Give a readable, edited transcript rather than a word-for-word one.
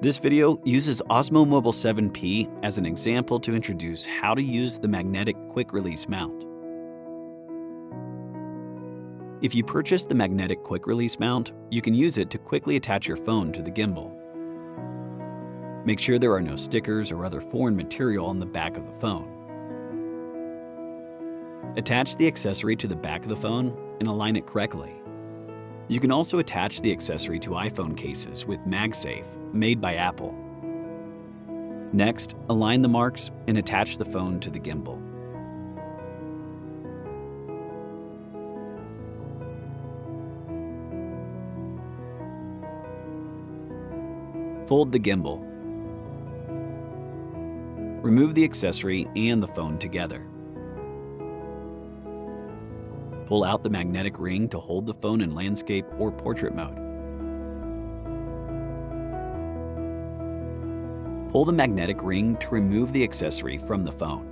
This video uses Osmo Mobile 7P as an example to introduce how to use the magnetic quick-release mount. If you purchase the magnetic quick-release mount, you can use it to quickly attach your phone to the gimbal. Make sure there are no stickers or other foreign material on the back of the phone. Attach the accessory to the back of the phone and align it correctly. You can also attach the accessory to iPhone cases with MagSafe, made by Apple. Next, align the marks and attach the phone to the gimbal. Fold the gimbal. Remove the accessory and the phone together. Pull out the magnetic ring to hold the phone in landscape or portrait mode. Pull the magnetic ring to remove the accessory from the phone.